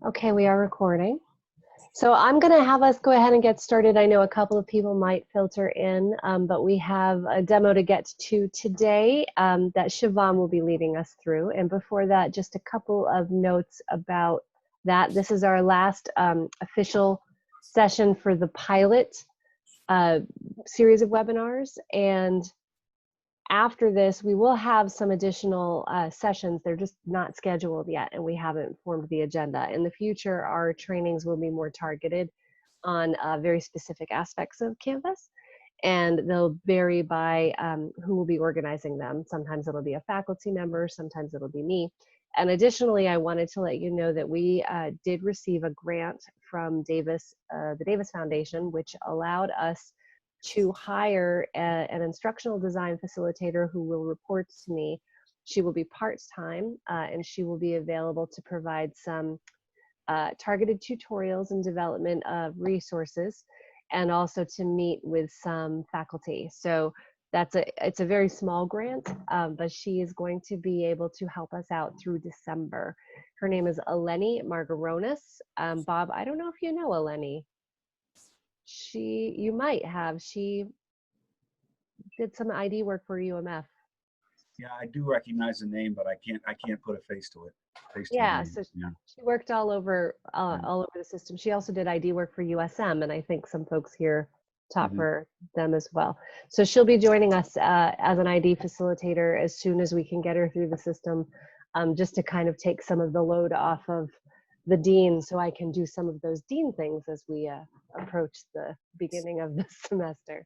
Okay, we are recording. So I'm going to have us go ahead and get started. I know a couple of people might filter in, but we have a demo to get to today that Siobhan will be leading us through. And before that, just a couple of notes about that. This is our last official session for the pilot series of webinars. And after this, we will have some additional sessions. They're just not scheduled yet, and we haven't formed the agenda. In the future, our trainings will be more targeted on very specific aspects of Canvas, and they'll vary by who will be organizing them. Sometimes it'll be a faculty member, sometimes it'll be me. And additionally, I wanted to let you know that we did receive a grant from Davis, the Davis Foundation, which allowed us to hire an instructional design facilitator who will report to me. She will be part-time and she will be available to provide some targeted tutorials and development of resources, and also to meet with some faculty. So it's a very small grant, but she is going to be able to help us out through December. Her name is Eleni Margaronis. Bob, I don't know if you know Eleni. You might have. She did some ID work for UMF. Yeah, I do recognize the name, but I can't put a face to it. Yeah, so she worked all over the system. She also did ID work for USM, and I think some folks here taught for them as well. So she'll be joining us as an ID facilitator as soon as we can get her through the system, just to kind of take some of the load off of the dean, so I can do some of those dean things as we approach the beginning of the semester.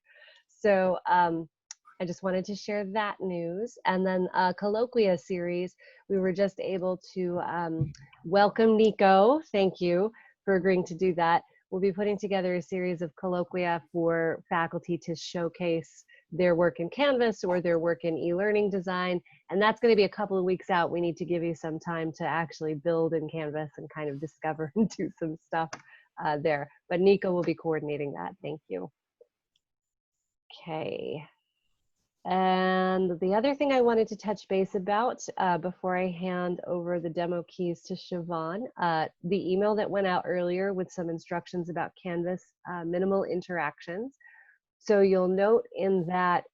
So I just wanted to share that news. And then Colloquia series, we were just able to welcome Nico. Thank you for agreeing to do that. We'll be putting together a series of colloquia for faculty to showcase their work in Canvas or their work in e-learning design. And that's going to be a couple of weeks out. We need to give you some time to actually build in Canvas and kind of discover and do some stuff there. But Nico will be coordinating that. Thank you. Okay. And the other thing I wanted to touch base about before I hand over the demo keys to Siobhan, the email that went out earlier with some instructions about Canvas minimal interactions. So you'll note in that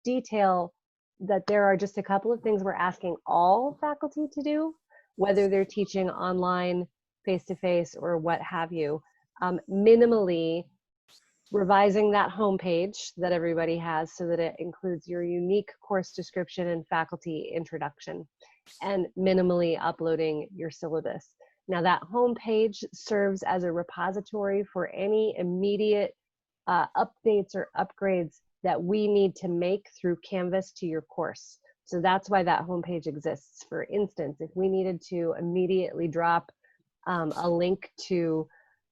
detail that there are just a couple of things we're asking all faculty to do, whether they're teaching online, face-to-face, or what have you. Minimally, revising that homepage that everybody has so that it includes your unique course description and faculty introduction, and minimally uploading your syllabus. Now that homepage serves as a repository for any immediate updates or upgrades that we need to make through Canvas to your course. So that's why that homepage exists. For instance, if we needed to immediately drop a link to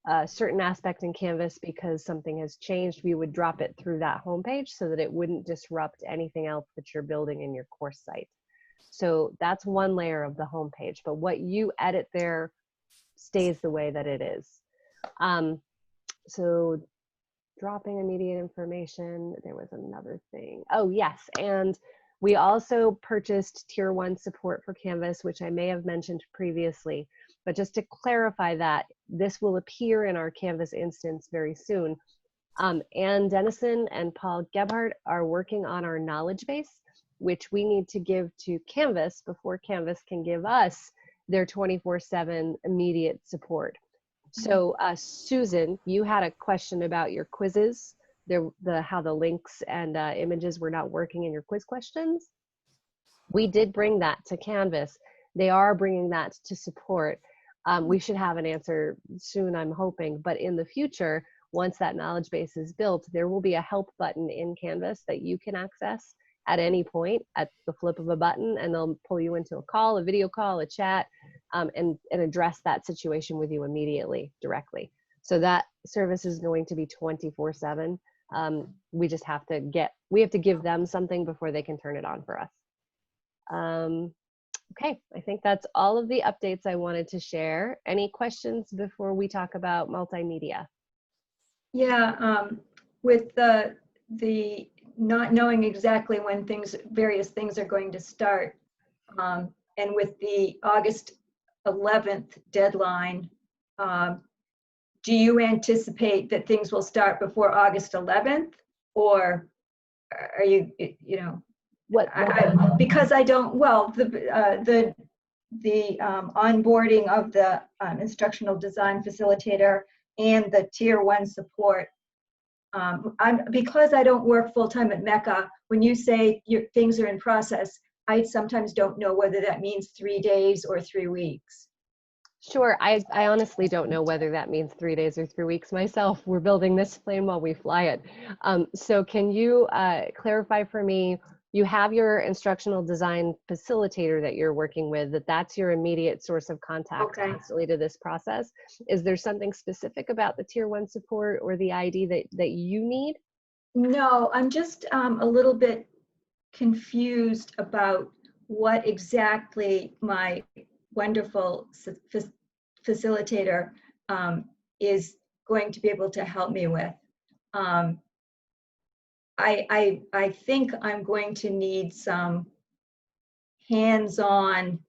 a certain aspect in Canvas because something has changed, we would drop it through that homepage so that it wouldn't disrupt anything else that you're building in your course site. So that's one layer of the homepage, but what you edit there stays the way that it is. So dropping immediate information, there was another thing. Oh yes, and we also purchased Tier 1 support for Canvas, which I may have mentioned previously. But just to clarify that, this will appear in our Canvas instance very soon. Ann Dennison and Paul Gebhardt are working on our knowledge base, which we need to give to Canvas before Canvas can give us their 24/7 immediate support. So Susan, you had a question about your quizzes, how the links and images were not working in your quiz questions. We did bring that to Canvas. They are bringing that to support. We should have an answer soon, I'm hoping, but in the future, once that knowledge base is built, there will be a help button in Canvas that you can access at any point at the flip of a button, and they'll pull you into a call, a video call, a chat, and address that situation with you immediately, directly. So that service is going to be 24/7. We just have to give them something before they can turn it on for us. Okay, I think that's all of the updates I wanted to share. Any questions before we talk about multimedia? Yeah, with the not knowing exactly when various things are going to start, and with the August 11th deadline. Do you anticipate that things will start before August 11th, or are you, you know, because I don't, well, the onboarding of the instructional design facilitator and the tier 1 support. Because I don't work full-time at Mecca, when you say things are in process, I sometimes don't know whether that means 3 days or 3 weeks. Sure. I honestly don't know whether that means 3 days or 3 weeks myself. We're building this plane while we fly it. So can you clarify for me, you have your instructional design facilitator that you're working with, that's your immediate source of contact constantly to this process. Is there something specific about the tier 1 support or the ID that you need? No, I'm just a little bit confused about what exactly my wonderful facilitator is going to be able to help me with. I think I'm going to need some hands-on,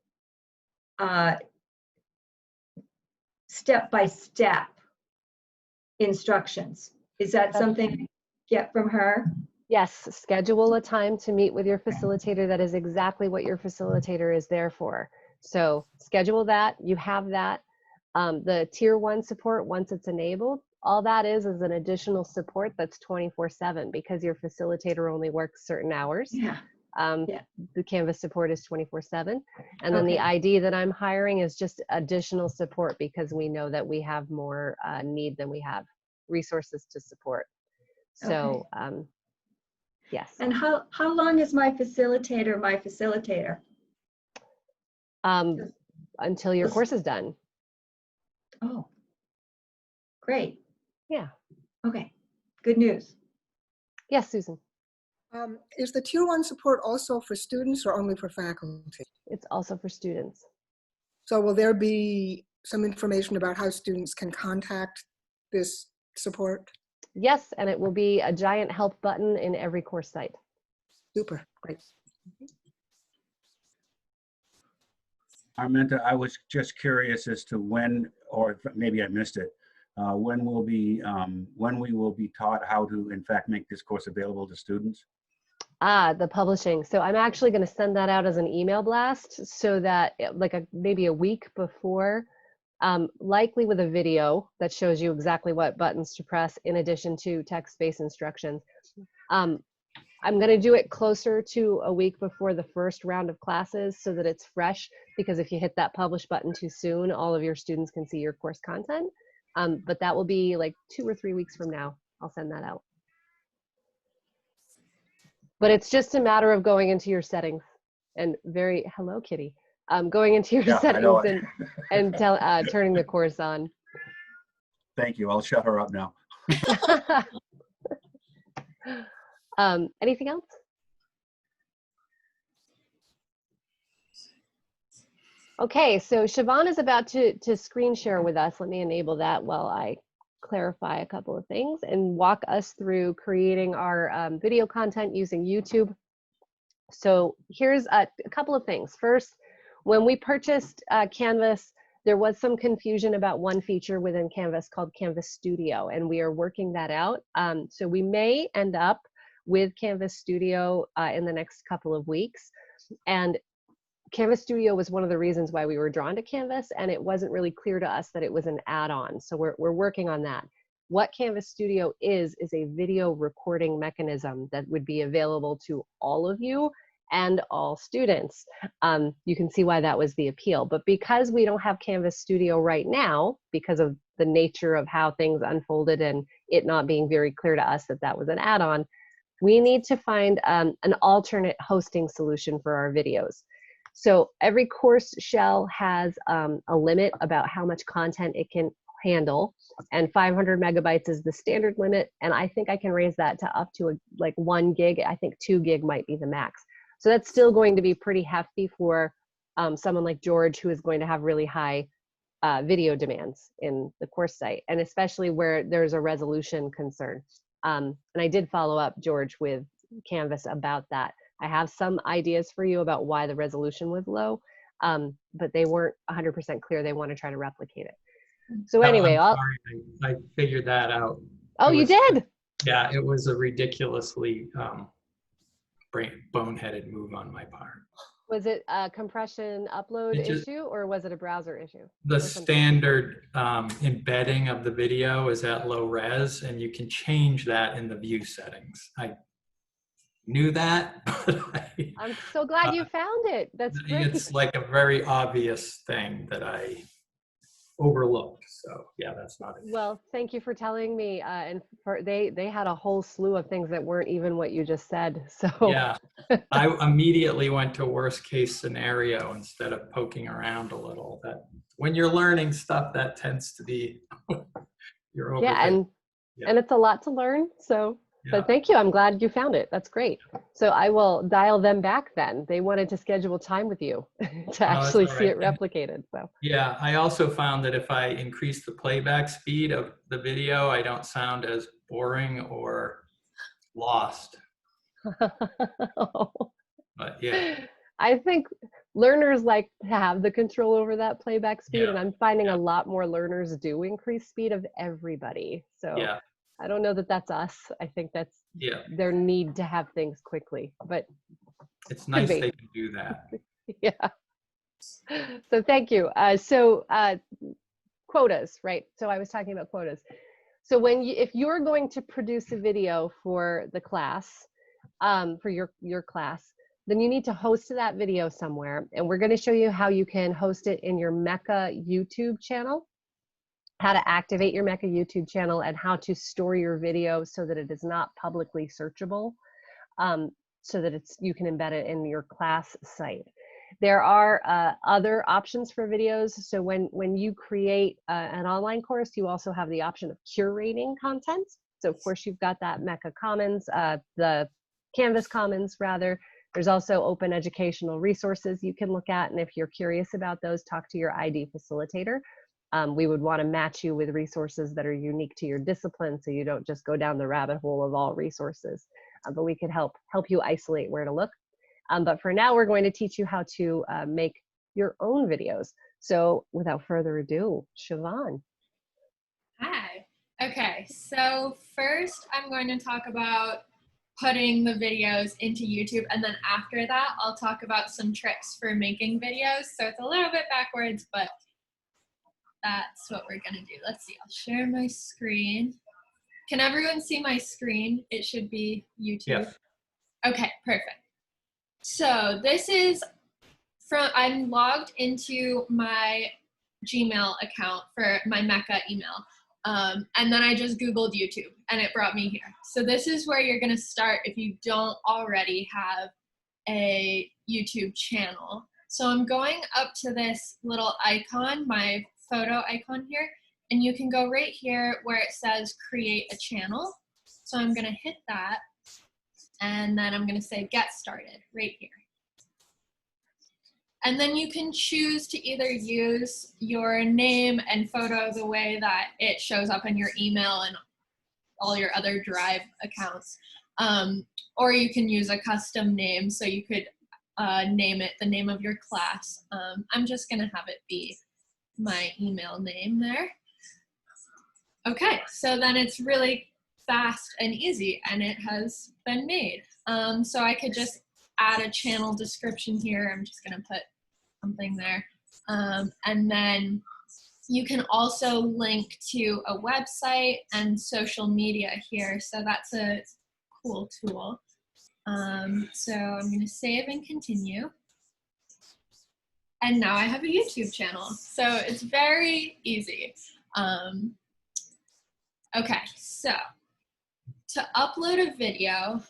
step-by-step instructions. Is that something I get from her? Yes, schedule a time to meet with your facilitator. That is exactly what your facilitator is there for. So schedule that, you have that. The tier 1 support, once it's enabled, all that is an additional support that's 24/7 because your facilitator only works certain hours. Yeah. The Canvas support is 24/7. And then the ID that I'm hiring is just additional support because we know that we have more need than we have resources to support. So yes. And how long is my facilitator? Until your course is done. Oh, great. Yeah. Okay, good news. Yes, Susan. Is the tier 1 support also for students or only for faculty? It's also for students. So will there be some information about how students can contact this support? Yes, and it will be a giant help button in every course site. Super, great. Arminta, I was just curious as to when, or maybe I missed it, when we will be taught how to, in fact, make this course available to students. The publishing. So I'm actually going to send that out as an email blast so that maybe a week before, likely with a video that shows you exactly what buttons to press in addition to text-based instructions. I'm going to do it closer to a week before the first round of classes so that it's fresh, because if you hit that publish button too soon, all of your students can see your course content. But that will be like 2 or 3 weeks from now. I'll send that out. But it's just a matter of going into your settings and hello, Kitty. Going into your settings and turning the course on. Thank you. I'll shut her up now. Anything else? Okay, so Siobhan is about to screen share with us. Let me enable that while I clarify a couple of things and walk us through creating our video content using YouTube. So here's a couple of things. First, when we purchased Canvas, there was some confusion about one feature within Canvas called Canvas Studio, and we are working that out. So we may end up with Canvas Studio in the next couple of weeks. And Canvas Studio was one of the reasons why we were drawn to Canvas, and it wasn't really clear to us that it was an add-on. So we're working on that. What Canvas Studio is a video recording mechanism that would be available to all of you and all students. You can see why that was the appeal. But because we don't have Canvas Studio right now, because of the nature of how things unfolded and it not being very clear to us that that was an add-on, we need to find an alternate hosting solution for our videos. So every course shell has a limit about how much content it can handle, and 500 megabytes is the standard limit, and I think I can raise that to up to like 1 gig. I think 2 gig might be the max. So that's still going to be pretty hefty for someone like George, who is going to have really high video demands in the course site, and especially where there's a resolution concern. And I did follow up, George, with Canvas about that. I have some ideas for you about why the resolution was low, but they weren't 100% clear they want to try to replicate it. So Oh, anyway, I'm sorry, I figured that out. Oh, you did? Yeah, it was a ridiculously boneheaded move on my part. Was it a compression upload issue, or was it a browser issue? The standard embedding of the video is at low res, and you can change that in the view settings. I knew that, but I'm so glad you found it. That's great. It's like a very obvious thing that I overlooked. So yeah, that's not it. Well, thank you for telling me. And they had a whole slew of things that weren't even what you just said. So yeah, I immediately went to worst case scenario instead of poking around a little. That when you're learning stuff, that tends to be you're over. Yeah, and it's a lot to learn. So. Yeah. But thank you. I'm glad you found it. That's great. So I will dial them back then. They wanted to schedule time with you to actually see it replicated. So yeah, I also found that if I increase the playback speed of the video, I don't sound as boring or lost. But yeah. I think learners like to have the control over that playback speed, and I'm finding a lot more learners do increase speed of everybody. So yeah. I don't know that that's us. I think that's their need to have things quickly, but it's nice they can do that. Yeah. So thank you. Quotas, right? So I was talking about quotas. So if you're going to produce a video for the class, for your class, then you need to host that video somewhere. And we're going to show you how you can host it in your Mecca YouTube channel, how to activate your Mecca YouTube channel, and how to store your video so that it is not publicly searchable, so that you can embed it in your class site. There are other options for videos. So when you create an online course, you also have the option of curating content. So of course you've got that Mecca Commons, the Canvas Commons rather. There's also open educational resources you can look at. And if you're curious about those, talk to your ID Facilitator. We would want to match you with resources that are unique to your discipline, so you don't just go down the rabbit hole of all resources. But we could help you isolate where to look. But for now, we're going to teach you how to make your own videos. So without further ado, Siobhan. Hi. Okay, so first I'm going to talk about putting the videos into YouTube, and then after that, I'll talk about some tricks for making videos. So it's a little bit backwards, but that's what we're gonna do. Let's see, I'll share my screen. Can everyone see my screen? It should be YouTube. Yes. Okay, perfect. So this is I'm logged into my Gmail account for my Mecca email. And then I just Googled YouTube and it brought me here. So this is where you're gonna start if you don't already have a YouTube channel. So I'm going up to this little icon, my photo icon here, and you can go right here where it says create a channel. So I'm gonna hit that, and then I'm gonna say get started right here. And then you can choose to either use your name and photo the way that it shows up in your email and all your other Drive accounts, or you can use a custom name. So you could name it the name of your class. I'm just gonna have it be my email name there. Okay, so then it's really fast and easy, and it has been made. So I could just add a channel description here. I'm just gonna put something there. And then you can also link to a website and social media here. So that's a cool tool. So I'm gonna save and continue. And now I have a YouTube channel. So it's very easy. Okay, so to upload a video,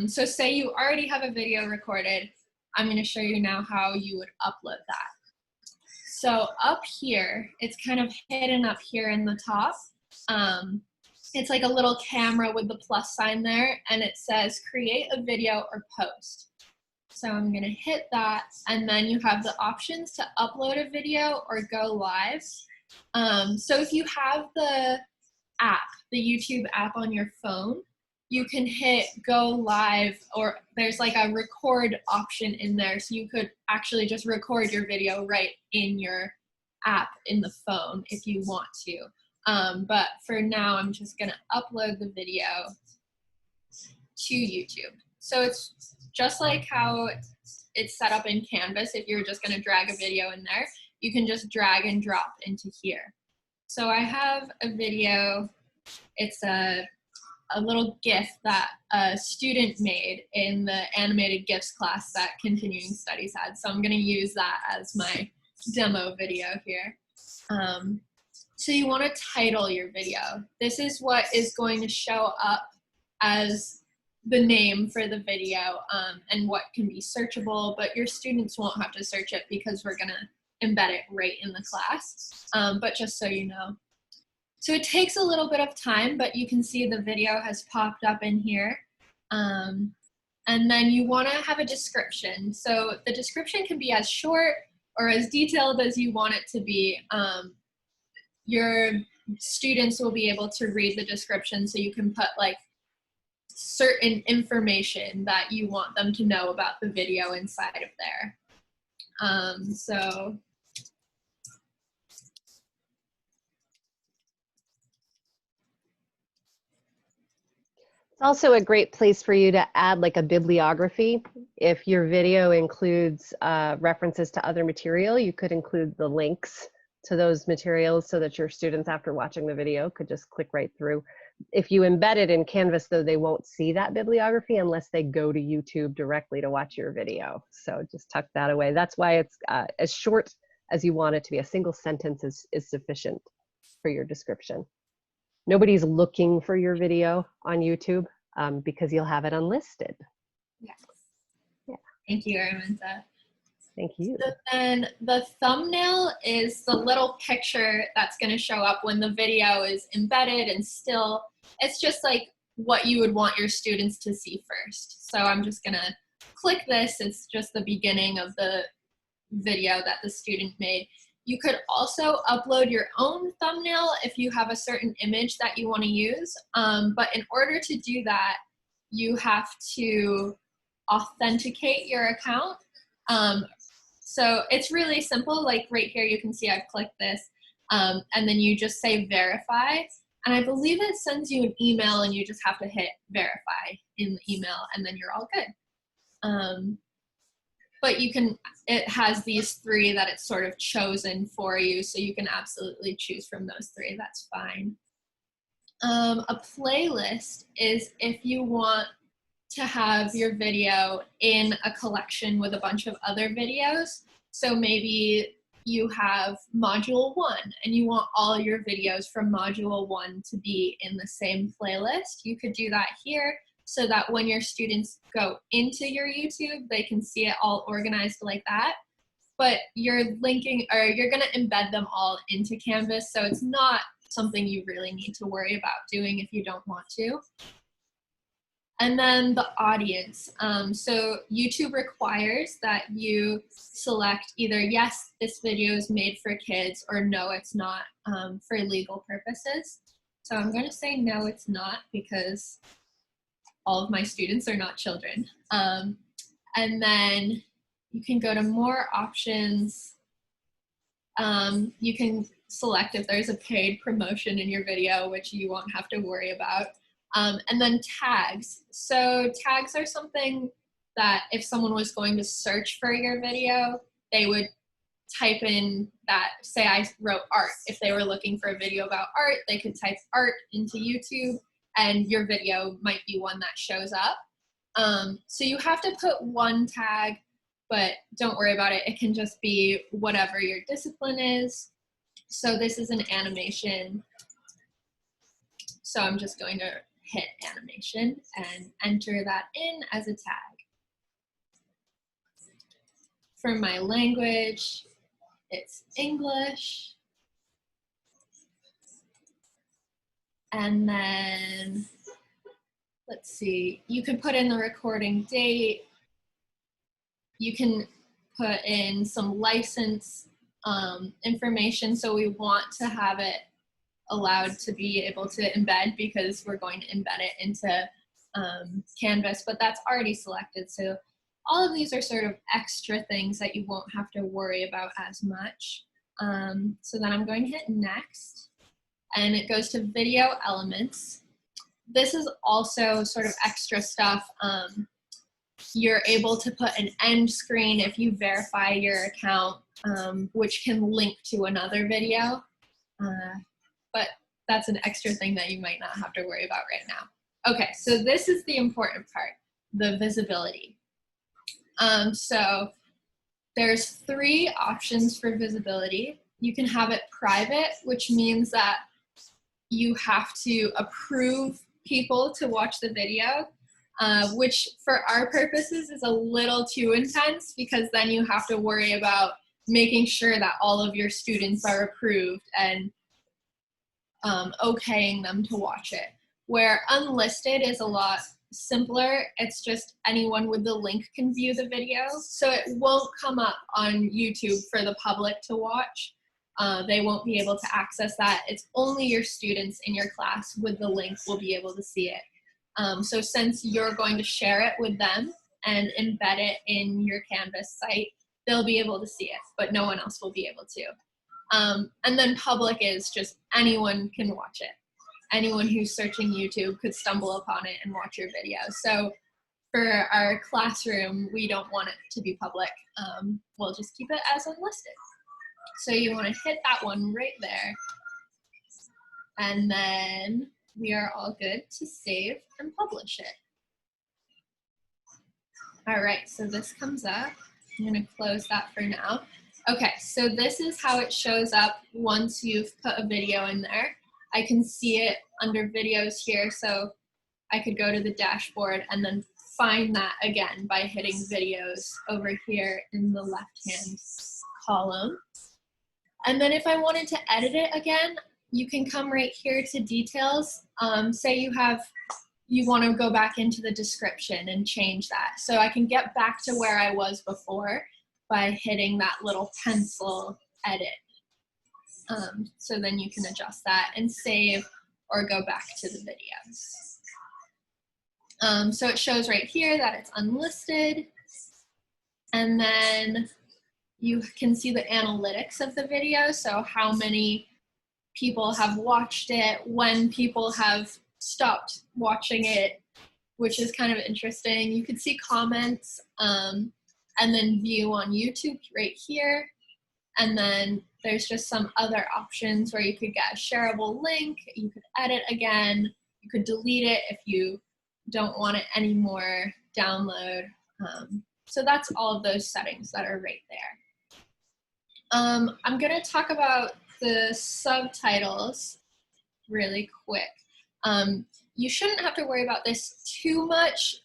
so say you already have a video recorded, I'm going to show you now how you would upload that. So up here, it's kind of hidden up here in the top. It's like a little camera with the plus sign there, and it says create a video or post. So I'm going to hit that, and then you have the options to upload a video or go live. So if you have the app, the YouTube app on your phone, you can hit go live, or there's like a record option in there. So you could actually just record your video right in your app in the phone if you want to. But for now, I'm just gonna upload the video to YouTube. So it's just like how it's set up in Canvas. If you're just gonna drag a video in there, you can just drag and drop into here. So I have a video, it's a little GIF that a student made in the animated GIFs class that Continuing Studies had. So I'm gonna use that as my demo video here. So you wanna title your video. This is what is going to show up as the name for the video, and what can be searchable, but your students won't have to search it because we're gonna embed it right in the class, but just so you know. So it takes a little bit of time, but you can see the video has popped up in here. And then you wanna have a description. So the description can be as short or as detailed as you want it to be. Your students will be able to read the description, so you can put like certain information that you want them to know about the video inside of there. So it's also a great place for you to add like a bibliography. If your video includes references to other material, you could include the links to those materials so that your students, after watching the video, could just click right through. If you embed it in Canvas, though, they won't see that bibliography unless they go to YouTube directly to watch your video. So just tuck that away. That's why it's as short as you want it to be. A single sentence is sufficient for your description. Nobody's looking for your video on YouTube because you'll have it unlisted. yes. Yeah. Thank you, Araminta. Thank you. So then the thumbnail is the little picture that's going to show up when the video is embedded and still. It's just like what you would want your students to see first. So I'm just going to click this. It's just the beginning of the video that the student made. You could also upload your own thumbnail if you have a certain image that you want to use. But in order to do that, you have to authenticate your account. So it's really simple. Like right here, you can see I've clicked this, and then you just say verify. And I believe it sends you an email and you just have to hit verify in the email and then you're all good. But you can, it has these three that it's sort of chosen for you. So you can absolutely choose from those three, that's fine. A playlist is if you want to have your video in a collection with a bunch of other videos. So maybe you have module 1 and you want all your videos from module 1 to be in the same playlist. You could do that here so that when your students go into your YouTube, they can see it all organized like that. But you're linking, or you're gonna embed them all into Canvas, so it's not something you really need to worry about doing if you don't want to. And then the audience. So YouTube requires that you select either yes, this video is made for kids, or no, it's not, for legal purposes. So I'm going to say no, it's not, because all of my students are not children. And then you can go to more options. You can select if there's a paid promotion in your video, which you won't have to worry about. And then tags. So tags are something that if someone was going to search for your video, they would type in that, say I wrote art. If they were looking for a video about art, they could type art into YouTube and your video might be one that shows up. So you have to put one tag, but don't worry about it. It can just be whatever your discipline is. So this is an animation. So I'm just going to hit animation and enter that in as a tag. For my language, it's English. And then, let's see, you can put in the recording date. You can put in some license information. So we want to have it allowed to be able to embed because we're going to embed it into Canvas, but that's already selected. So all of these are sort of extra things that you won't have to worry about as much. So then I'm going to hit next, and it goes to video elements. This is also sort of extra stuff. You're able to put an end screen if you verify your account, which can link to another video. But that's an extra thing that you might not have to worry about right now. Okay, so this is the important part, the visibility. So there's 3 options for visibility. You can have it private, which means that you have to approve people to watch the video, which for our purposes is a little too intense, because then you have to worry about making sure that all of your students are approved and okaying them to watch it. Where unlisted is a lot simpler. It's just anyone with the link can view the video. So it won't come up on YouTube for the public to watch. They won't be able to access that. It's only your students in your class with the link will be able to see it. So since you're going to share it with them and embed it in your Canvas site, they'll be able to see it, but no one else will be able to. And then public is just anyone can watch it. Anyone who's searching YouTube could stumble upon it and watch your video. So for our classroom, we don't want it to be public. We'll just keep it as unlisted. So you want to hit that one right there. And then we are all good to save and publish it. All right, so this comes up. I'm going to close that for now. Okay, so this is how it shows up once you've put a video in there. I can see it under videos here, so I could go to the dashboard and then find that again by hitting videos over here in the left-hand column. And then if I wanted to edit it again, you can come right here to details. Say you want to go back into the description and change that. So I can get back to where I was before by hitting that little pencil edit. So then you can adjust that and save or go back to the videos. So it shows right here that it's unlisted. And then you can see the analytics of the video. So how many people have watched it, when people have stopped watching it, which is kind of interesting. You can see comments and then view on YouTube right here. And then there's just some other options where you could get a shareable link, you could edit again, you could delete it if you don't want it anymore, download. So that's all of those settings that are right there. I'm gonna talk about the subtitles really quick. You shouldn't have to worry about this too much.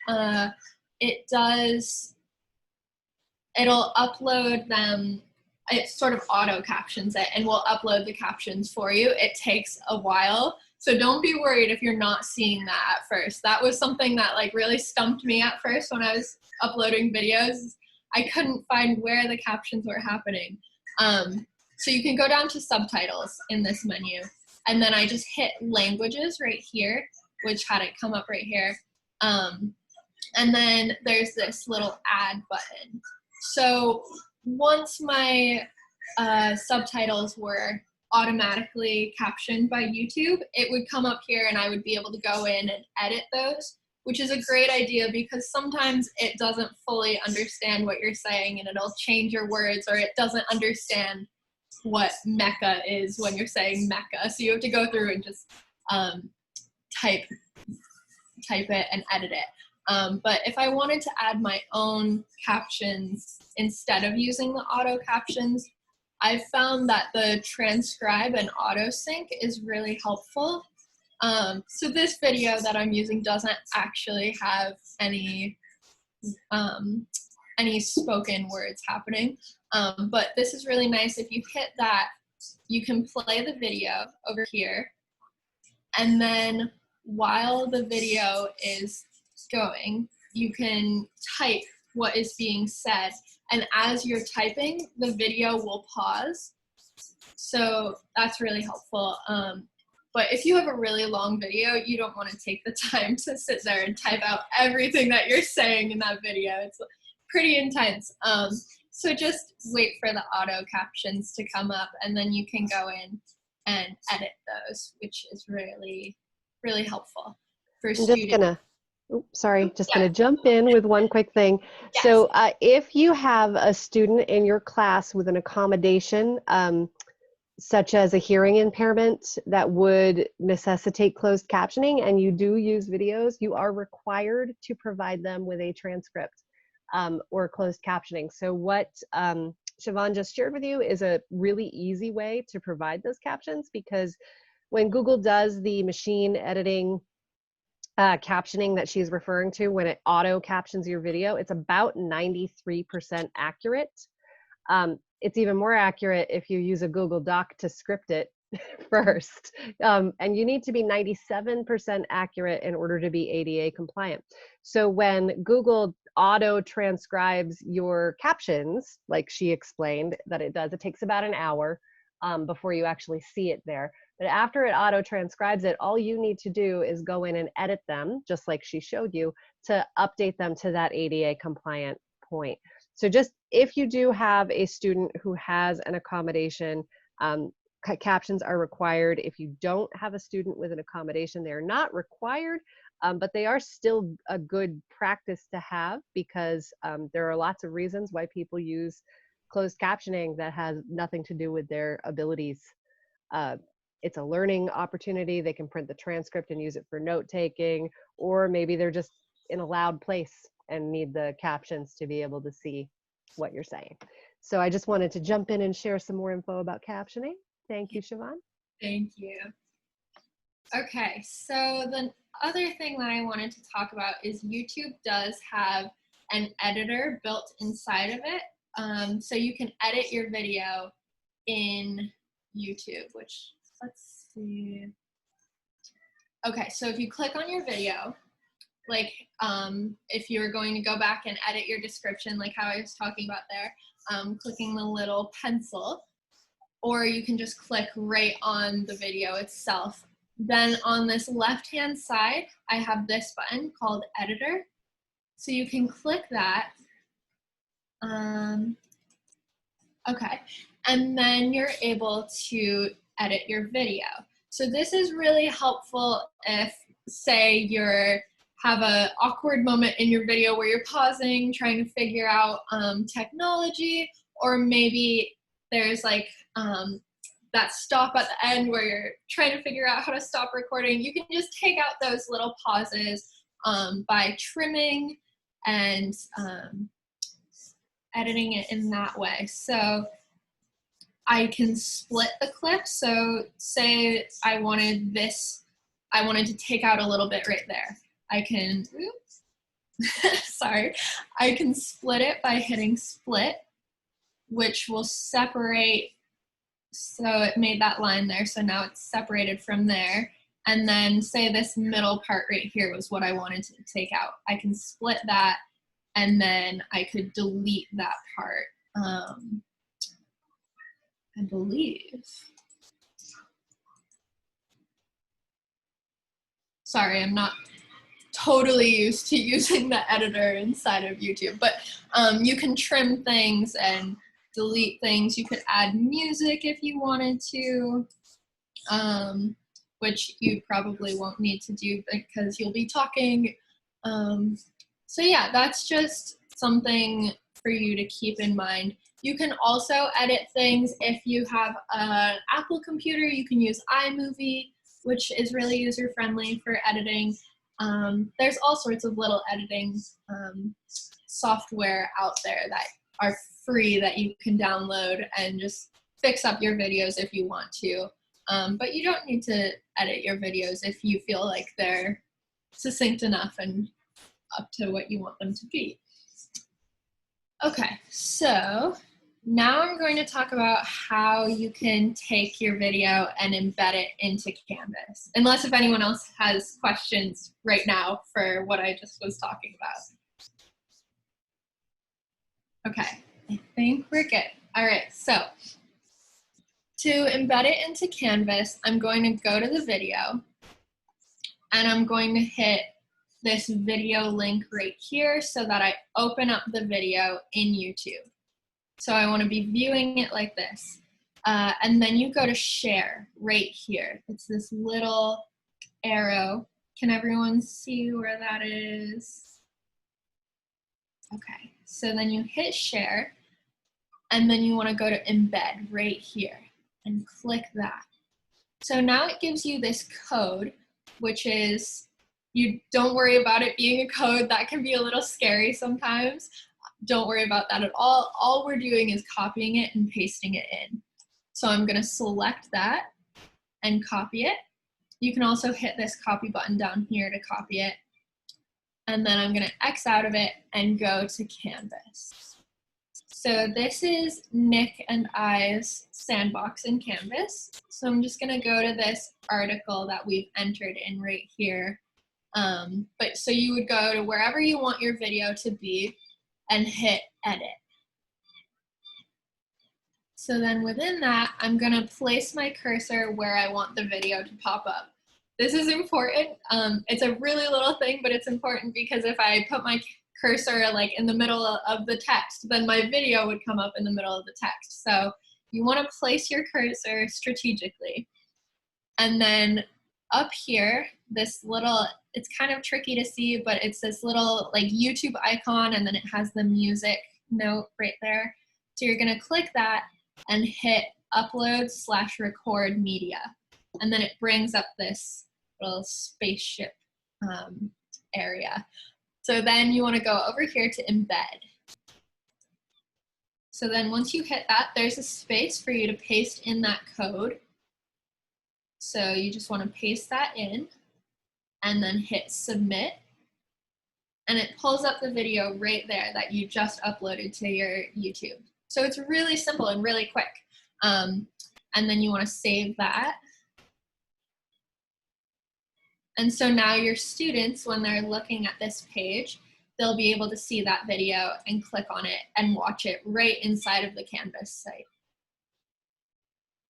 It'll upload them, it sort of auto captions it and will upload the captions for you. It takes a while, so don't be worried if you're not seeing that at first. That was something that like really stumped me at first when I was uploading videos. I couldn't find where the captions were happening. So you can go down to subtitles in this menu, and then I just hit languages right here, which had it come up right here. And then there's this little add button. So once my subtitles were automatically captioned by YouTube, it would come up here and I would be able to go in and edit those, which is a great idea because sometimes it doesn't fully understand what you're saying and it'll change your words, or it doesn't understand what mecha is when you're saying mecha. So you have to go through and just type it and edit it. But if I wanted to add my own captions instead of using the auto captions, I've found that the transcribe and auto sync is really helpful. So this video that I'm using doesn't actually have any spoken words happening. But this is really nice. If you hit that, you can play the video over here. And then while the video is going, you can type what is being said. And as you're typing, the video will pause. So that's really helpful. But if you have a really long video, you don't want to take the time to sit there and type out everything that you're saying in that video. It's pretty intense. So just wait for the auto captions to come up, and then you can go in and edit those, which is really, really helpful for I'm students. just gonna, gonna jump in with one quick thing. Yes. So if you have a student in your class with an accommodation, such as a hearing impairment that would necessitate closed captioning, and you do use videos, you are required to provide them with a transcript or closed captioning. So what Siobhan just shared with you is a really easy way to provide those captions, because when Google does the machine editing captioning that she's referring to, when it auto captions your video, it's about 93% accurate. It's even more accurate if you use a Google Doc to script it first. And you need to be 97% accurate in order to be ADA compliant. So when Google auto transcribes your captions, like she explained that it does, it takes about an hour before you actually see it there. But after it auto transcribes it, all you need to do is go in and edit them, just like she showed you, to update them to that ADA compliant point. So just if you do have a student who has an accommodation, captions are required. If you don't have a student with an accommodation, they're not required, but they are still a good practice to have, because there are lots of reasons why people use closed captioning that has nothing to do with their abilities. It's a learning opportunity. They can print the transcript and use it for note taking, or maybe they're just in a loud place and need the captions to be able to see what you're saying. So I just wanted to jump in and share some more info about captioning. Thank you, Siobhan. Thank you. Okay, so the other thing that I wanted to talk about is YouTube does have an editor built inside of it. So you can edit your video in YouTube, which, let's see. Okay, so if you click on your video, like if you're going to go back and edit your description, like how I was talking about there, clicking the little pencil, or you can just click right on the video itself. Then on this left-hand side, I have this button called Editor. So you can click that. Okay, and then you're able to edit your video. So this is really helpful if, say, you're have an awkward moment in your video where you're pausing, trying to figure out technology, or maybe there's like that stop at the end where you're trying to figure out how to stop recording. You can just take out those little pauses by trimming and editing it in that way. So I can split the clip. So say I wanted to take out a little bit right there. I can, sorry, I can split it by hitting split, which will separate. So it made that line there. So now it's separated from there. And then say this middle part right here was what I wanted to take out. I can split that, and then I could delete that part. I believe. Sorry, I'm not totally used to using the editor inside of YouTube, but you can trim things and delete things. You could add music if you wanted to, which you probably won't need to do because you'll be talking. So yeah, that's just something for you to keep in mind. You can also edit things if you have an Apple computer. You can use iMovie, which is really user-friendly for editing. There's all sorts of little editing software out there that are free that you can download and just fix up your videos if you want to. But you don't need to edit your videos if you feel like they're succinct enough and up to what you want them to be. Okay, so now I'm going to talk about how you can take your video and embed it into Canvas. Unless if anyone else has questions right now for what I just was talking about. Okay, I think we're good. All right, so To embed it into Canvas, I'm going to go to the video and I'm going to hit this video link right here so that I open up the video in YouTube. So I want to be viewing it like this. And then you go to share right here. It's this little arrow. Can everyone see where that is? Okay, so then you hit share and then you want to go to embed right here and click that. So now it gives you this code, which is, you don't worry about it being a code. That can be a little scary sometimes. Don't worry about that at all. All we're doing is copying it and pasting it in. So I'm going to select that and copy it. You can also hit this copy button down here to copy it. And then I'm going to X out of it and go to Canvas. So this is Nick and I's sandbox in Canvas. So I'm just going to go to this article that we've entered in right here. So you would go to wherever you want your video to be and hit edit. So then within that, I'm going to place my cursor where I want the video to pop up. This is important. It's a really little thing, but it's important because if I put my cursor like in the middle of the text, then my video would come up in the middle of the text. So you want to place your cursor strategically. And then up here, this little, it's kind of tricky to see, but it's this little like YouTube icon, and then it has the music note right there. So you're going to click that and hit upload/record media. And then it brings up this little spaceship area. So then you want to go over here to embed. So then once you hit that, there's a space for you to paste in that code. So you just want to paste that in and then hit submit. And it pulls up the video right there that you just uploaded to your YouTube. So it's really simple and really quick. And then you want to save that. And so now your students, when they're looking at this page, they'll be able to see that video and click on it and watch it right inside of the Canvas site.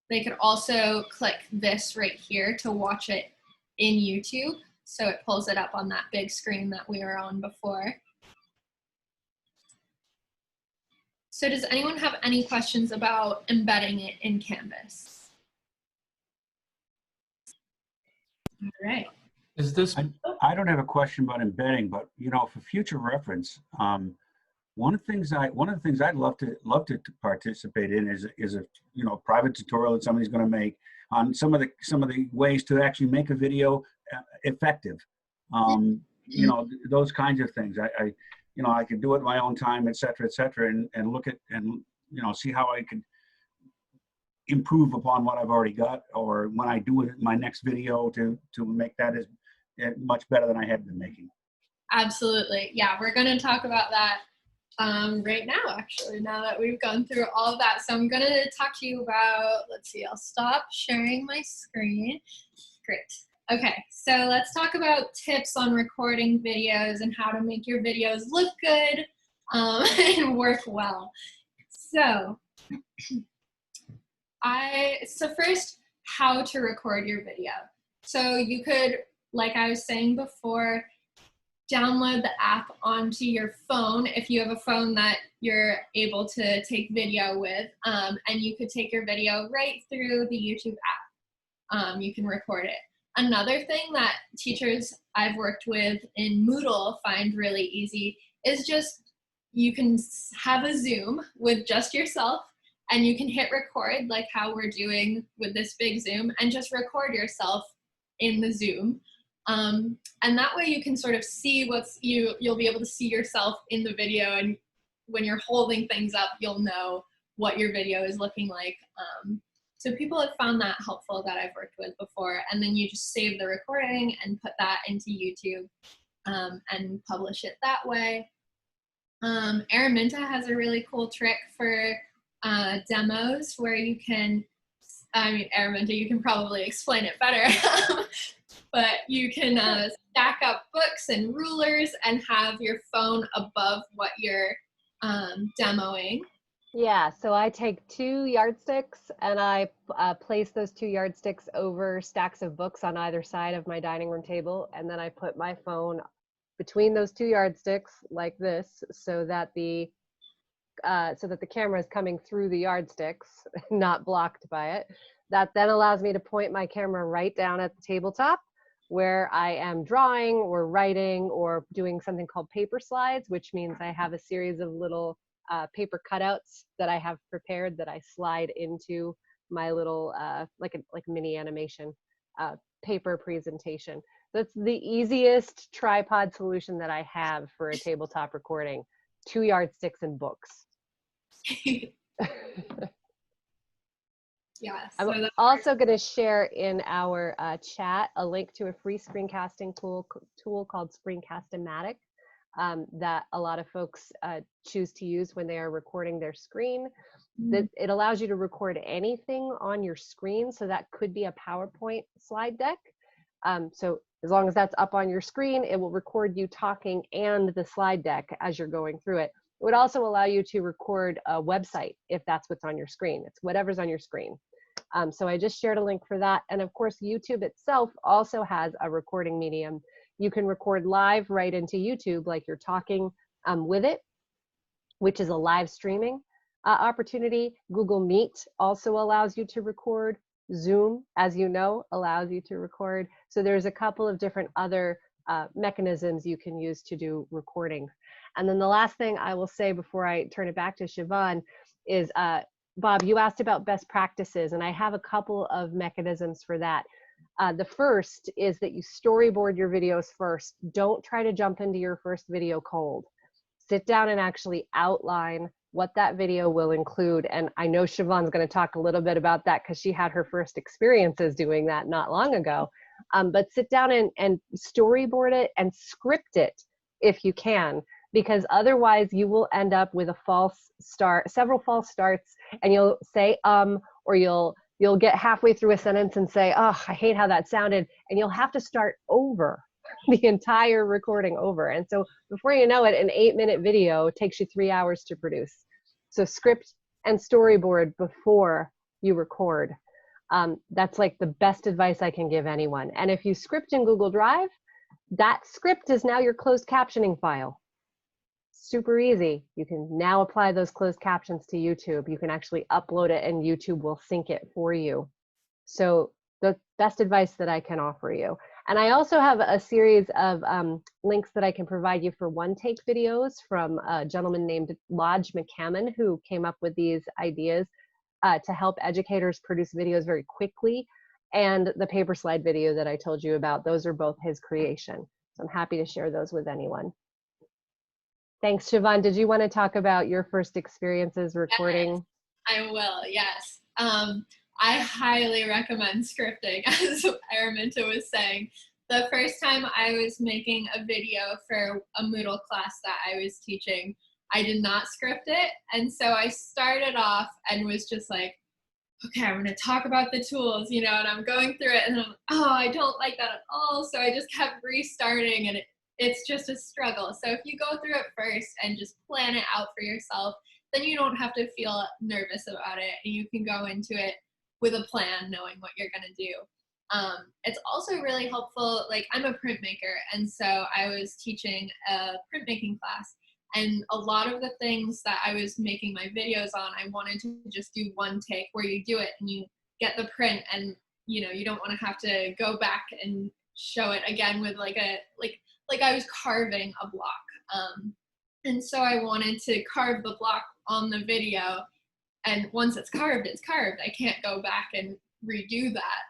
They could also click this right here to watch it in YouTube. So it pulls it up on that big screen that we were on before. So does anyone have any questions about embedding it in Canvas? All right. Is this? I don't have a question about embedding, but you know, for future reference, one of the things I'd love to participate in is a private tutorial that somebody's going to make on some of the ways to actually make a video effective. You know, those kinds of things. I could do it in my own time, et cetera, and look at and see how I could improve upon what I've already got, or when I do my next video to make that as much better than I had been making. Absolutely. Yeah, we're going to talk about that right now, actually, now that we've gone through all of that. So I'm going to talk to you about, let's see, I'll stop sharing my screen. Great. Okay, so let's talk about tips on recording videos and how to make your videos look good and work well. So first, how to record your video. So you could, like I was saying before, download the app onto your phone if you have a phone that you're able to take video with, and you could take your video right through the YouTube app. You can record it. Another thing that teachers I've worked with in Moodle find really easy is just, you can have a Zoom with just yourself, and you can hit record like how we're doing with this big Zoom, and just record yourself in the Zoom. And that way you can sort of see you'll be able to see yourself in the video, and when you're holding things up, you'll know what your video is looking like. So people have found that helpful that I've worked with before, and then you just save the recording and put that into YouTube and publish it that way. Araminta has a really cool trick for demos where you can, Araminta, you can probably explain it better, but you can stack up books and rulers and have your phone above what you're demoing. Yeah, so I take 2 yardsticks and I place those 2 yardsticks over stacks of books on either side of my dining room table, and then I put my phone between those 2 yardsticks like this, so that the camera is coming through the yardsticks, not blocked by it. That then allows me to point my camera right down at the tabletop where I am drawing or writing or doing something called paper slides, which means I have a series of little paper cutouts that I have prepared that I slide into my little like a mini animation paper presentation. That's the easiest tripod solution that I have for a tabletop recording. 2 yardsticks and books. Yeah. I'm also going to share in our chat a link to a free screencasting tool called Screencast-O-Matic that a lot of folks choose to use when they are recording their screen. That it allows you to record anything on your screen, so that could be a PowerPoint slide deck. So as long as that's up on your screen, it will record you talking and the slide deck as you're going through it. It would also allow you to record a website if that's what's on your screen. It's whatever's on your screen. So I just shared a link for that. And of course, YouTube itself also has a recording medium. You can record live right into YouTube like you're talking with it, which is a live streaming opportunity. Google Meet also allows you to record. Zoom, as you know, allows you to record. So there's a couple of different other mechanisms you can use to do recording. And then the last thing I will say before I turn it back to Siobhan is, Bob, you asked about best practices, and I have a couple of mechanisms for that. The first is that you storyboard your videos first. Don't try to jump into your first video cold. Sit down and actually outline what that video will include. And I know Siobhan's going to talk a little bit about that because she had her first experiences doing that not long ago. But sit down and storyboard it and script it if you can, because otherwise you will end up with a false start, several false starts, and you'll say or you'll get halfway through a sentence and say, oh, I hate how that sounded, and you'll have to start over the entire recording over. And so before you know it, an 8-minute video takes you 3 hours to produce. So script and storyboard before you record. That's like the best advice I can give anyone. And if you script in Google Drive, that script is now your closed captioning file. Super easy. You can now apply those closed captions to YouTube. You can actually upload it and YouTube will sync it for you. So the best advice that I can offer you. And I also have a series of links that I can provide you for one-take videos from a gentleman named Lodge McCammon, who came up with these ideas to help educators produce videos very quickly. And the paper slide video that I told you about, those are both his creation. So I'm happy to share those with anyone. Thanks, Siobhan. Did you want to talk about your first experiences recording? Yes, I will, yes. I highly recommend scripting, as Araminta was saying. The first time I was making a video for a Moodle class that I was teaching, I did not script it. And so I started off and was just like, okay, I'm going to talk about the tools, you know, and I'm going through it and I'm, oh, I don't like that at all. So I just kept restarting and it's just a struggle. So if you go through it first and just plan it out for yourself, then you don't have to feel nervous about it and you can go into it with a plan, knowing what you're going to do. It's also really helpful, like I'm a printmaker, and so I was teaching a printmaking class, and a lot of the things that I was making my videos on, I wanted to just do one take where you do it and you get the print, and you know, you don't want to have to go back and show it again with like I was carving a block. And so I wanted to carve the block on the video, and once it's carved, I can't go back and redo that.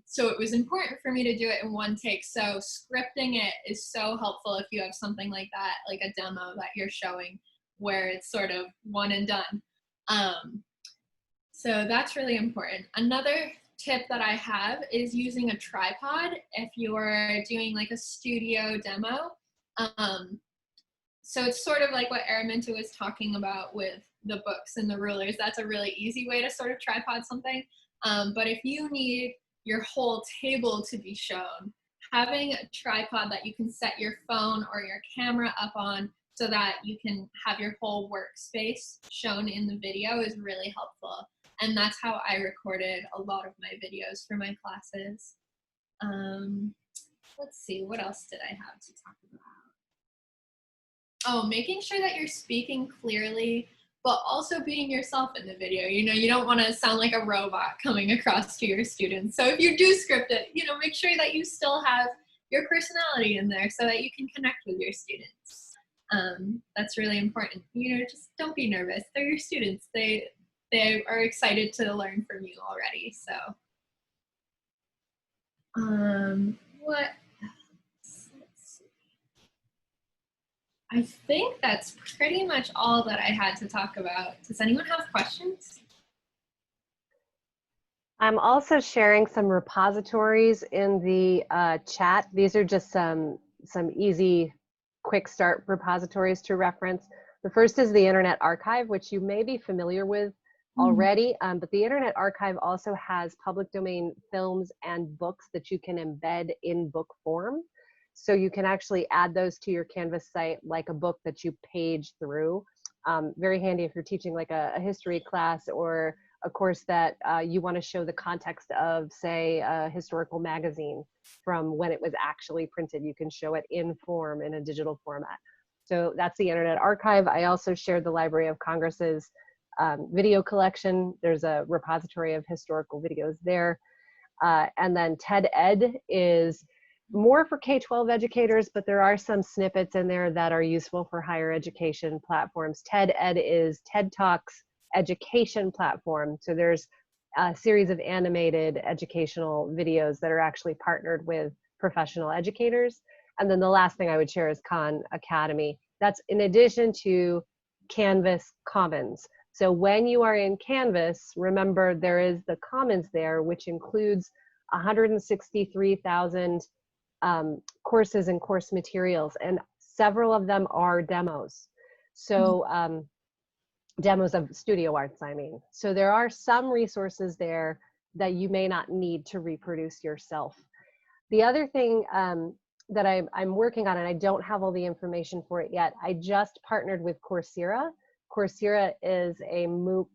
So it was important for me to do it in one take. So scripting it is so helpful if you have something like that, like a demo that you're showing where it's sort of one and done. So that's really important. Another tip that I have is using a tripod if you're doing like a studio demo. So it's sort of like what Araminta was talking about with the books and the rulers. That's a really easy way to sort of tripod something. But if you need your whole table to be shown, having a tripod that you can set your phone or your camera up on so that you can have your whole workspace shown in the video is really helpful. And that's how I recorded a lot of my videos for my classes. Let's see, what else did I have to talk about? Oh, making sure that you're speaking clearly, but also being yourself in the video. You know, you don't want to sound like a robot coming across to your students. So if you do script it, you know, make sure that you still have your personality in there so that you can connect with your students. That's really important. You know, just don't be nervous. They're your students. They are excited to learn from you already. So, what else? Let's see. I think that's pretty much all that I had to talk about. Does anyone have questions? I'm also sharing some repositories in the chat. These are just some easy, quick start repositories to reference. The first is the Internet Archive, which you may be familiar with already, but the Internet Archive also has public domain films and books that you can embed in book form. So you can actually add those to your Canvas site like a book that you page through. Very handy if you're teaching like a history class or a course that you want to show the context of, say, a historical magazine from when it was actually printed. You can show it in form in a digital format. So that's the Internet Archive. I also shared the Library of Congress's video collection. There's a repository of historical videos there. And then TED Ed is more for K-12 educators, but there are some snippets in there that are useful for higher education platforms. TED Ed is TED Talks education platform. So there's a series of animated educational videos that are actually partnered with professional educators. And then the last thing I would share is Khan Academy. That's in addition to Canvas Commons. So when you are in Canvas, remember there is the Commons there, which includes 163,000 courses and course materials, and several of them are demos. So demos of studio arts, I mean. So there are some resources there that you may not need to reproduce yourself. The other thing that I'm working on, and I don't have all the information for it yet, I just partnered with Coursera. Coursera is a MOOC,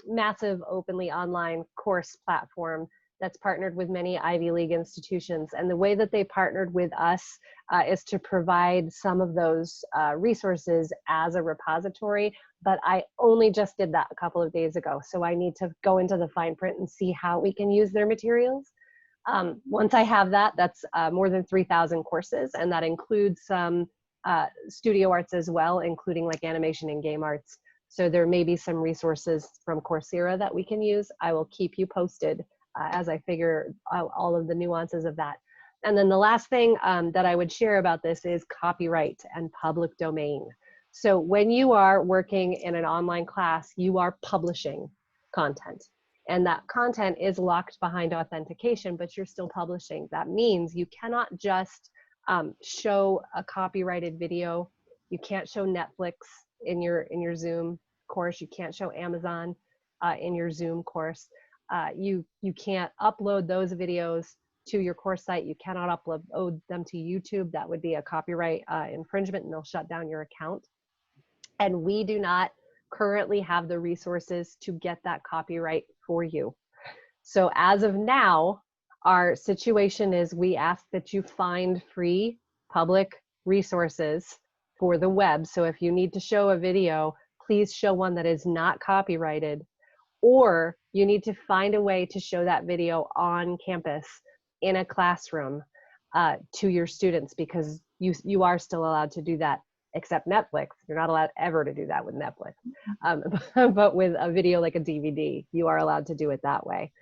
massive openly online course platform that's partnered with many Ivy League institutions. And the way that they partnered with us is to provide some of those resources as a repository, but I only just did that a couple of days ago. So I need to go into the fine print and see how we can use their materials. Once I have that, that's more than 3,000 courses, and that includes some studio arts as well, including like animation and game arts. So there may be some resources from Coursera that we can use. I will keep you posted as I figure out all of the nuances of that. And then the last thing that I would share about this is copyright and public domain. So when you are working in an online class, you are publishing content. And that content is locked behind authentication, but you're still publishing. That means you cannot just show a copyrighted video. You can't show Netflix in your Zoom course. You can't show Amazon in your Zoom course. You can't upload those videos to your course site. You cannot upload them to YouTube. That would be a copyright infringement, and they'll shut down your account. And we do not currently have the resources to get that copyright for you. So as of now, our situation is we ask that you find free public resources for the web. So if you need to show a video, please show one that is not copyrighted, or you need to find a way to show that video on campus in a classroom to your students, because you are still allowed to do that, except Netflix. You're not allowed ever to do that with Netflix. But with a video like a DVD, you are allowed to do it that way.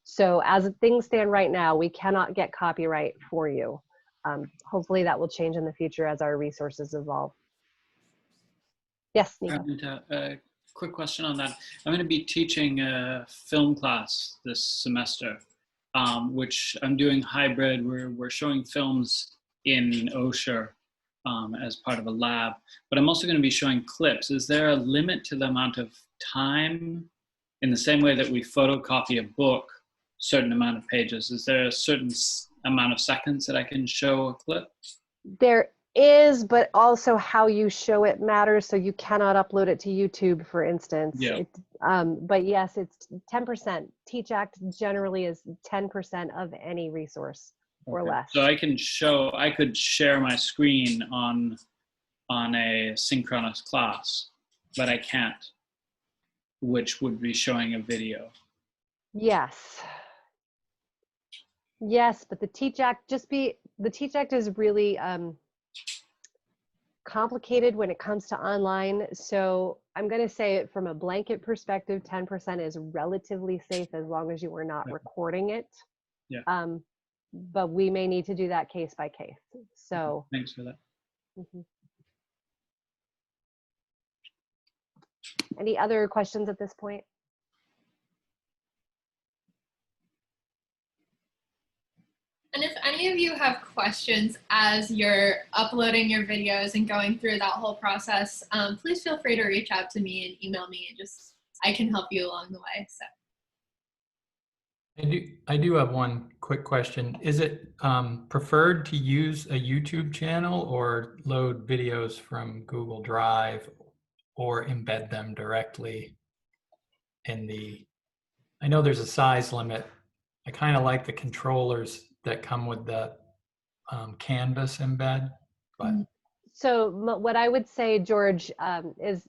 So as things stand right now, we cannot get copyright for you. Hopefully that will change in the future as our resources evolve. Yes, Nico. And a quick question on that. I'm going to be teaching a film class this semester, which I'm doing hybrid. We're showing films in OSHA as part of a lab, but I'm also going to be showing clips. Is there a limit to the amount of time, in the same way that we photocopy a book, certain amount of pages? Is there a certain amount of seconds that I can show a clip? There is, but also how you show it matters. So you cannot upload it to YouTube, for instance. Yeah. But yes, it's 10%. Teach Act generally is 10% of any resource or Okay. less. So I could share my screen on a synchronous class, but I can't, which would be showing a video. Yes. Yes, but the Teach Act the Teach Act is really complicated when it comes to online. So I'm going to say it from a blanket perspective, 10% is relatively safe as long as you are not recording it. Yeah. But we may need to do that case by case. So Thanks for that. Any other questions at this point? And if any of you have questions as you're uploading your videos and going through that whole process, please feel free to reach out to me and email me. And I can help you along the way. So. I do have one quick question. Is it preferred to use a YouTube channel or load videos from Google Drive or embed them directly in the, I know there's a size limit. I kind of like the controllers that come with the Canvas embed, but. So what I would say, George, is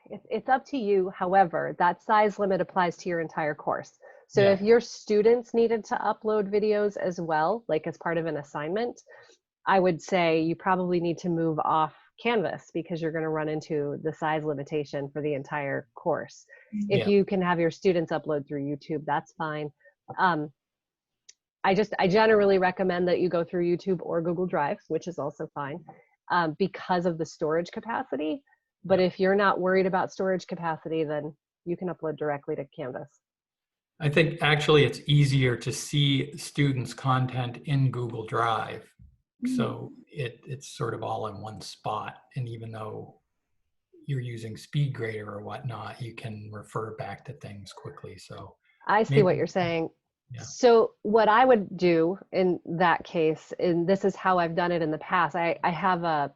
it's up to you. However, that size limit applies to your entire course. So Yeah. if your students needed to upload videos as well, like as part of an assignment, I would say you probably need to move off Canvas because you're going to run into the size limitation for the entire course. If you can have your students upload through YouTube, that's fine. I generally recommend that you go through YouTube or Google Drive, which is also fine, because of the storage capacity. But if you're not worried about storage capacity, then you can upload directly to Canvas. I think actually it's easier to see students' content in Google Drive. So it's sort of all in one spot. And even though you're using SpeedGrader or whatnot, you can refer back to things quickly. So I see what you're saying. Yeah. So what I would do in that case, and this is how I've done it in the past, I have a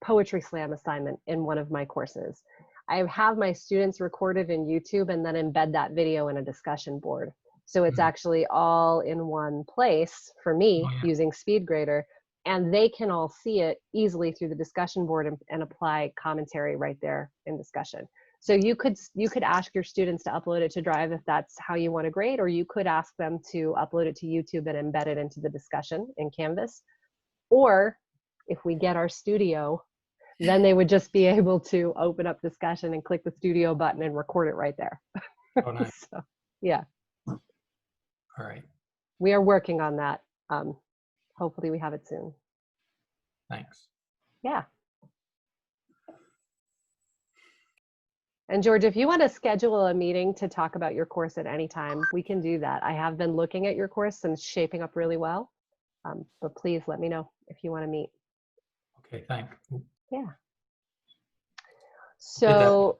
poetry slam assignment in one of my courses. I have my students recorded in YouTube and then embed that video in a discussion board. So it's actually all in one place for me using SpeedGrader, and they can all see it easily through the discussion board and apply commentary right there in discussion. So you could ask your students to upload it to Drive if that's how you want to grade, or you could ask them to upload it to YouTube and embed it into the discussion in Canvas. Or if we get our studio, then they would just be able to open up discussion and click the studio button and record it right there. Oh, nice. So, yeah. All right. We are working on that. Hopefully we have it soon. Thanks. Yeah. And George, if you want to schedule a meeting to talk about your course at any time, we can do that. I have been looking at your course and it's shaping up really well. But please let me know if you want to meet. Okay, thanks. Yeah. So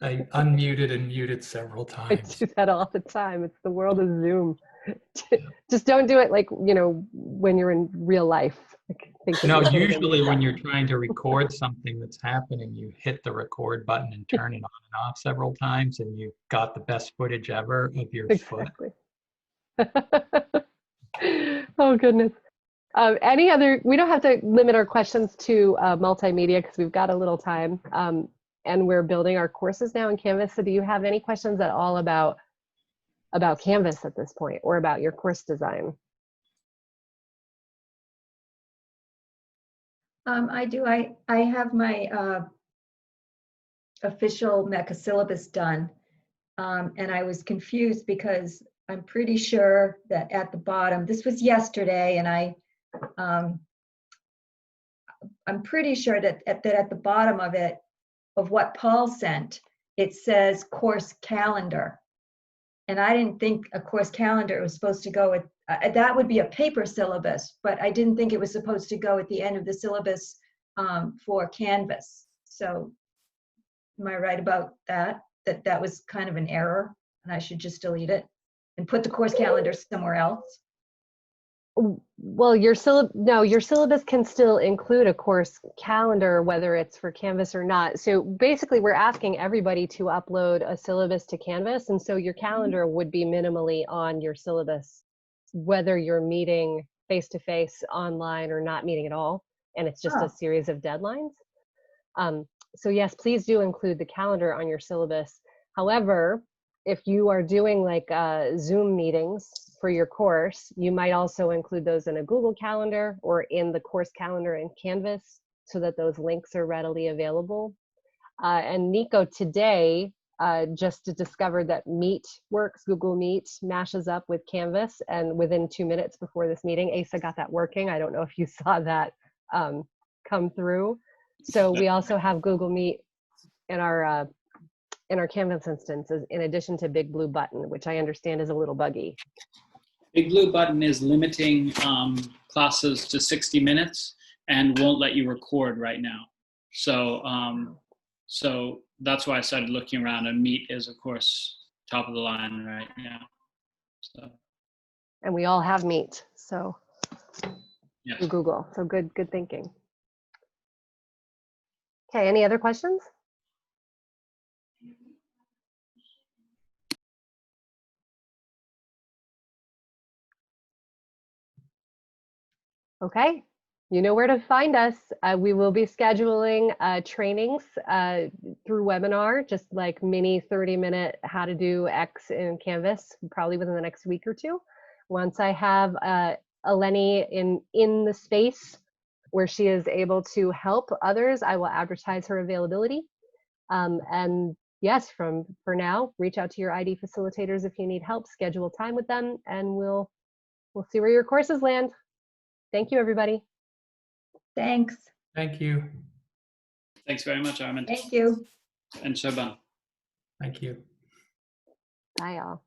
I unmuted and muted several I times. do that all the time. It's the world of Zoom. Just don't do it like, when you're in real life. No, usually when you're trying to record something that's happening, you hit the record button and turn it on and off several times, and you've got the best footage ever of your foot. Oh, goodness. Any other, we don't have to limit our questions to multimedia because we've got a little time, and we're building our courses now in Canvas. So do you have any questions at all about Canvas at this point, or about your course design? I do. I have my official MECA syllabus done, and I was confused because I'm pretty sure that at the bottom, this was yesterday, and I'm pretty sure that at the bottom of it, of what Paul sent, it says course calendar. And I didn't think a course calendar was supposed to go with, that would be a paper syllabus, but I didn't think it was supposed to go at the end of the syllabus for Canvas. So am I right about that? That was kind of an error and I should just delete it and put the course calendar somewhere else? Well, your syllabus can still include a course calendar, whether it's for Canvas or not. So basically, we're asking everybody to upload a syllabus to Canvas, and so your calendar would be minimally on your syllabus, whether you're meeting face-to-face, online, or not meeting at all, and it's just a series of deadlines. So yes, please do include the calendar on your syllabus. However, if you are doing like Zoom meetings for your course, you might also include those in a Google Calendar or in the course calendar in Canvas so that those links are readily available. And Nico today just discovered that Meet works, Google Meet mashes up with Canvas, and within 2 minutes before this meeting, Asa got that working. I don't know if you saw that come through. So we also have Google Meet in our Canvas instances, in addition to Big Blue Button, which I understand is a little buggy. Big Blue Button is limiting classes to 60 minutes and won't let you record right now. So, so that's why I started looking around, and Meet is, of course, top of the line right now. So. And we all have Meet, so Yes. through Google. So good thinking. Okay, any other questions? Okay, you know where to find us. We will be scheduling trainings through webinar, just like mini 30-minute how to do X in Canvas, probably within the next week or two. Once I have Eleni in the space where she is able to help others, I will advertise her availability. And yes, for now, reach out to your ID facilitators if you need help, schedule time with them, and we'll see where your courses land. Thank you, everybody. Thanks. Thank you. Thanks very much, Armin. Thank you. And Shaban. Thank you. Bye, all.